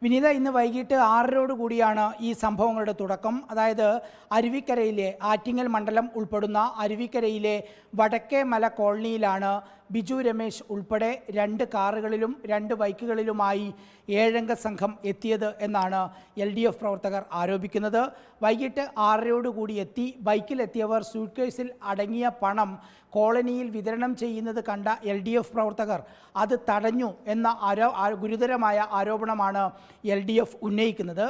വിനീത, ഇന്ന് വൈകിട്ട് 6:30 കൂടിയാണ് ഈ സംഭവങ്ങളുടെ തുടക്കം. അതായത് അരുവിക്കരയിലെ ആറ്റിങ്ങൽ മണ്ഡലം ഉൾപ്പെടുന്ന അരുവിക്കരയിലെ വടക്കേമല കോളനിയിലാണ് ബിജു രമേശ് ഉൾപ്പെടെ 2 കാറുകളിലും 2 ബൈക്കുകളിലുമായി 7 അംഗ സംഘം എത്തിയത് എന്നാണ് LDF പ്രവർത്തകർ ആരോപിക്കുന്നത്. വൈകിട്ട് 6:30 കൂടി എത്തി. ബൈക്കിലെത്തിയവർ സൂട്ട്കേസിൽ അടങ്ങിയ പണം കോളനിയിൽ വിതരണം ചെയ്യുന്നത് കണ്ട LDF പ്രവർത്തകർ അത് തടഞ്ഞു എന്ന ഗുരുതരമായ ആരോപണമാണ് LDF ഉന്നയിക്കുന്നത്.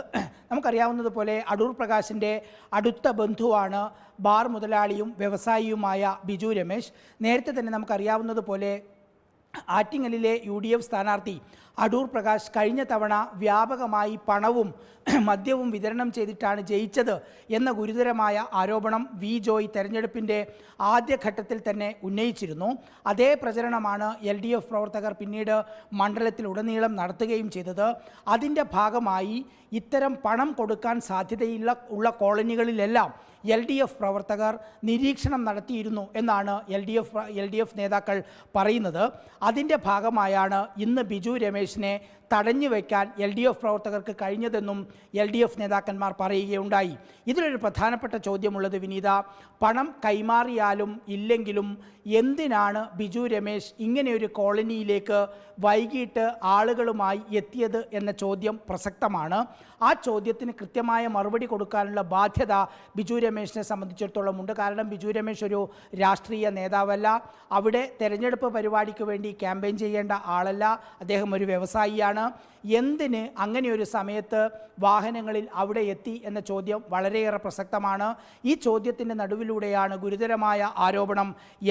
നമുക്കറിയാവുന്നതുപോലെ അടൂർ പ്രകാശിൻ്റെ അടുത്ത ബന്ധുവാണ് ബാർ മുതലാളിയും വ്യവസായിയുമായ ബിജു രമേശ്. നേരത്തെ തന്നെ നമുക്കറിയാവുന്നതുപോലെ ആറ്റിങ്ങലിലെ UDF സ്ഥാനാർത്ഥി അടൂർ പ്രകാശ് കഴിഞ്ഞ തവണ വ്യാപകമായി പണവും മദ്യവും വിതരണം ചെയ്തിട്ടാണ് ജയിച്ചത് എന്ന ഗുരുതരമായ ആരോപണം വി ജോയ് തെരഞ്ഞെടുപ്പിൻ്റെ ആദ്യഘട്ടത്തിൽ തന്നെ ഉന്നയിച്ചിരുന്നു. അതേ പ്രചരണമാണ് LDF പ്രവർത്തകർ പിന്നീട് മണ്ഡലത്തിലുടനീളം നടത്തുകയും ചെയ്തത്. അതിൻ്റെ ഭാഗമായി ഇത്തരം പണം കൊടുക്കാൻ സാധ്യതയുള്ള കോളനികളിലെല്ലാം LDF പ്രവർത്തകർ നിരീക്ഷണം നടത്തിയിരുന്നു എന്നാണ് LDF നേതാക്കൾ പറയുന്നത്. അതിൻ്റെ ഭാഗമായാണ് ഇന്ന് ബിജു രമേശിനെ തടഞ്ഞു വയ്ക്കാൻ LDF പ്രവർത്തകർക്ക് കഴിഞ്ഞതെന്നും LDF നേതാക്കന്മാർ പറയുകയുണ്ടായി. ഇതിലൊരു പ്രധാനപ്പെട്ട ചോദ്യമുള്ളത് വിനീത, പണം കൈമാറിയാലും ഇല്ലെങ്കിലും എന്തിനാണ് ബിജു രമേശ് ഇങ്ങനെയൊരു കോളനിയിലേക്ക് വൈകിട്ട് ആളുകളുമായി എത്തിയത് എന്ന ചോദ്യം പ്രസക്തമാണ്. ആ ചോദ്യത്തിന് കൃത്യമായ മറുപടി കൊടുക്കാനുള്ള ബാധ്യത ബിജു രമേശിനെ സംബന്ധിച്ചിടത്തോളം ഉണ്ട്. കാരണം ബിജു രമേശ് ഒരു രാഷ്ട്രീയ നേതാവല്ല, അവിടെ തെരഞ്ഞെടുപ്പ് പരിപാടിക്ക് വേണ്ടി ക്യാമ്പയിൻ ചെയ്യേണ്ട ആളല്ല, അദ്ദേഹം ഒരു വ്യവസായിയാണ്. എന്തിന് അങ്ങനെയൊരു സമയത്ത് വാഹനങ്ങളിൽ അവിടെ എത്തി എന്ന ചോദ്യം വളരെയേറെ പ്രസക്തമാണ്. ഈ ചോദ്യത്തിൻ്റെ നടുവിലൂടെയാണ് ഗുരുതരമായ ആരോപണം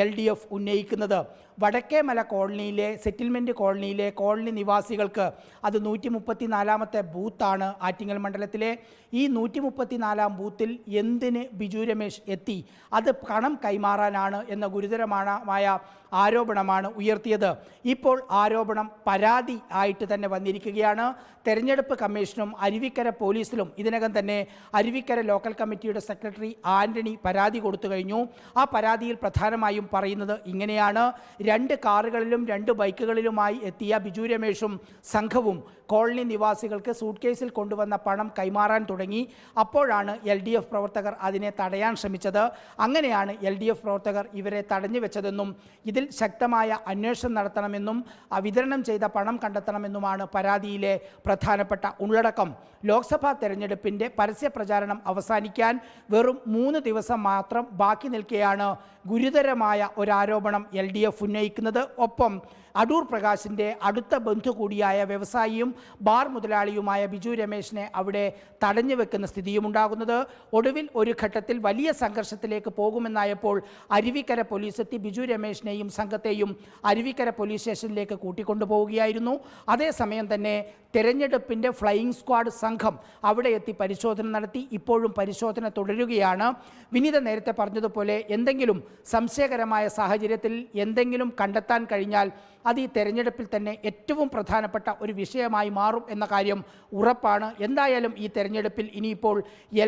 LDF ഉന്നയിക്കുന്നത്. വടക്കേമല കോളനിയിലെ സെറ്റിൽമെൻറ്റ് കോളനിയിലെ കോളനി നിവാസികൾക്ക്, അത് 134ാമത്തെ ബൂത്താണ് ആറ്റിങ്ങൽ മണ്ഡലത്തിലെ, ഈ 134ാം ബൂത്തിൽ എന്തിന് ബിജു രമേശ് എത്തി? അത് പണം കൈമാറാനാണ് എന്ന ഗുരുതരമായ ആരോപണമാണ് ഉയർത്തിയത്. ഇപ്പോൾ ആരോപണം പരാതി ആയിട്ട് തന്നെ വന്നിരിക്കുകയാണ്. തെരഞ്ഞെടുപ്പ് കമ്മീഷനും അരുവിക്കര പോലീസിലും ഇതിനകം തന്നെ അരുവിക്കര ലോക്കൽ കമ്മിറ്റിയുടെ സെക്രട്ടറി ആന്റണി പരാതി കൊടുത്തു കഴിഞ്ഞു. ആ പരാതിയിൽ പ്രധാനമായും പറയുന്നത് ഇങ്ങനെയാണ്: 2 കാറുകളിലും 2 ബൈക്കുകളിലുമായി എത്തിയ ബിജു രമേശും സംഘവും കോളനി നിവാസികൾക്ക് സൂട്ട്കേസിൽ കൊണ്ടുവന്ന പണം കൈമാറാൻ തുടങ്ങി. അപ്പോഴാണ് LDF പ്രവർത്തകർ അതിനെ തടയാൻ ശ്രമിച്ചത്. അങ്ങനെയാണ് LDF പ്രവർത്തകർ ഇവരെ തടഞ്ഞു വെച്ചതെന്നും ഇതിൽ ശക്തമായ അന്വേഷണം നടത്തണമെന്നും വിതരണം ചെയ്ത പണം കണ്ടെത്തണമെന്നുമാണ് പരാതിയിലെ പ്രധാനപ്പെട്ട ഉള്ളടക്കം. ലോക്സഭാ തെരഞ്ഞെടുപ്പിൻ്റെ പരസ്യപ്രചാരണം അവസാനിക്കാൻ വെറും 3 ദിവസം മാത്രം ബാക്കി നിൽക്കെയാണ് ഗുരുതരമായ ഒരാരോപണം LDF ഉന്നയിക്കുന്നത്. ഒപ്പം അടൂർ പ്രകാശിൻ്റെ അടുത്ത ബന്ധു കൂടിയായ വ്യവസായിയും ബാർ മുതലാളിയുമായ ബിജു രമേശിനെ അവിടെ തടഞ്ഞു വെക്കുന്ന സ്ഥിതിയുമുണ്ടാകുന്നത്. ഒടുവിൽ ഒരു ഘട്ടത്തിൽ വലിയ സംഘർഷത്തിലേക്ക് പോകുമെന്നായപ്പോൾ അരുവിക്കര പോലീസ് എത്തി ബിജു രമേശിനെയും സംഘത്തെയും അരുവിക്കര പോലീസ് സ്റ്റേഷനിലേക്ക് കൂട്ടിക്കൊണ്ടുപോവുകയായിരുന്നു. അതേസമയം തന്നെ തെരഞ്ഞെടുപ്പിൻ്റെ ഫ്ലൈയിങ് സ്ക്വാഡ് സംഘം അവിടെ എത്തി പരിശോധന നടത്തി. ഇപ്പോഴും പരിശോധന തുടരുകയാണ്. വിനീത നേരത്തെ പറഞ്ഞതുപോലെ എന്തെങ്കിലും സംശയകരമായ സാഹചര്യത്തിൽ എന്തെങ്കിലും കണ്ടെത്താൻ കഴിഞ്ഞാൽ അത് ഈ തെരഞ്ഞെടുപ്പിൽ തന്നെ ഏറ്റവും പ്രധാനപ്പെട്ട ഒരു വിഷയമായി മാറും എന്ന കാര്യം ഉറപ്പാണ്. എന്തായാലും ഈ തെരഞ്ഞെടുപ്പിൽ ഇനിയിപ്പോൾ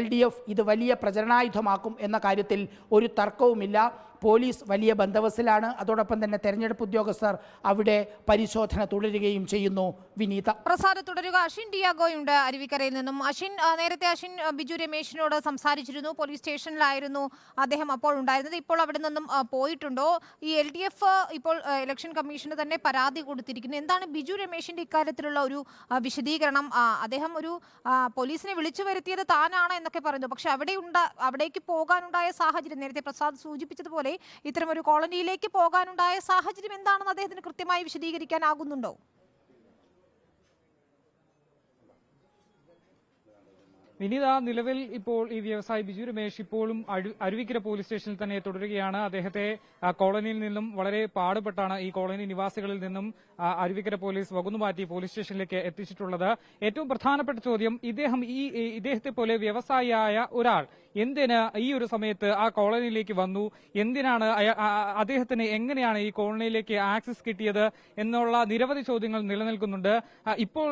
LDF ഇത് വലിയ പ്രചരണായുധമാക്കും എന്ന കാര്യത്തിൽ ഒരു തർക്കവുമില്ല. പോലീസ് വലിയ ബന്ദോബസ്തിലാണ്. അതോടൊപ്പം തന്നെ തെരഞ്ഞെടുപ്പ് ഉദ്യോഗസ്ഥർ അവിടെ പരിശോധന തുടരുകയും ചെയ്യുന്നു. വിനീത, പ്രസാദ് തുടരുക. അശ്വിൻ ഡിയാഗോയുണ്ട് അരുവിക്കരയിൽ നിന്നും. നേരത്തെ അശ്വിൻ ബിജു രമേശിനോട് സംസാരിച്ചിരുന്നു. പോലീസ് സ്റ്റേഷനിലായിരുന്നു അദ്ദേഹം അപ്പോൾ ഉണ്ടായിരുന്നത്. ഇപ്പോൾ അവിടെ നിന്നും പോയിട്ടുണ്ടോ? ഈ LDF ഇപ്പോൾ ഇലക്ഷൻ കമ്മീഷന് തന്നെ പരാതി കൊടുത്തിരിക്കുന്നു. എന്താണ് ബിജു രമേശിന്റെ ഇക്കാര്യത്തിലുള്ള ഒരു വിശദീകരണം? അദ്ദേഹം ഒരു പോലീസിനെ വിളിച്ചു വരുത്തിയത് താനാണ് എന്നൊക്കെ പറയുന്നു. പക്ഷെ അവിടേക്ക് പോകാനുണ്ടായ സാഹചര്യം, നേരത്തെ പ്രസാദ് സൂചിപ്പിച്ചതുപോലെ ഇത്തരം ഒരു കോളനിയിലേക്ക് പോകാനുണ്ടായ സാഹചര്യം എന്താണെന്ന് അദ്ദേഹത്തിന് കൃത്യമായി വിശദീകരിക്കാനാകുന്നുണ്ടോ? വിനീത, നിലവിൽ ഇപ്പോൾ ഈ വ്യവസായി ബിജു രമേശ് ഇപ്പോഴും അരുവിക്കര പോലീസ് സ്റ്റേഷനിൽ തന്നെ തുടരുകയാണ്. അദ്ദേഹത്തെ കോളനിയിൽ നിന്നും വളരെ പാടുപെട്ടാണ് ഈ കോളനി നിവാസികളിൽ നിന്നും അരുവിക്കര പോലീസ് വകുന്നുമാറ്റി പോലീസ് സ്റ്റേഷനിലേക്ക് എത്തിച്ചിട്ടുള്ളത്. ഏറ്റവും പ്രധാനപ്പെട്ട ചോദ്യം, ഇദ്ദേഹത്തെ പോലെ വ്യവസായിയായ ഒരാൾ എന്തിന് ഈ ഒരു സമയത്ത് ആ കോളനിയിലേക്ക് വന്നു? എന്തിനാണ് അദ്ദേഹത്തിന് എങ്ങനെയാണ് ഈ കോളനിയിലേക്ക് ആക്സസ് കിട്ടിയത് എന്നുള്ള നിരവധി ചോദ്യങ്ങൾ നിലനിൽക്കുന്നുണ്ട്. ഇപ്പോൾ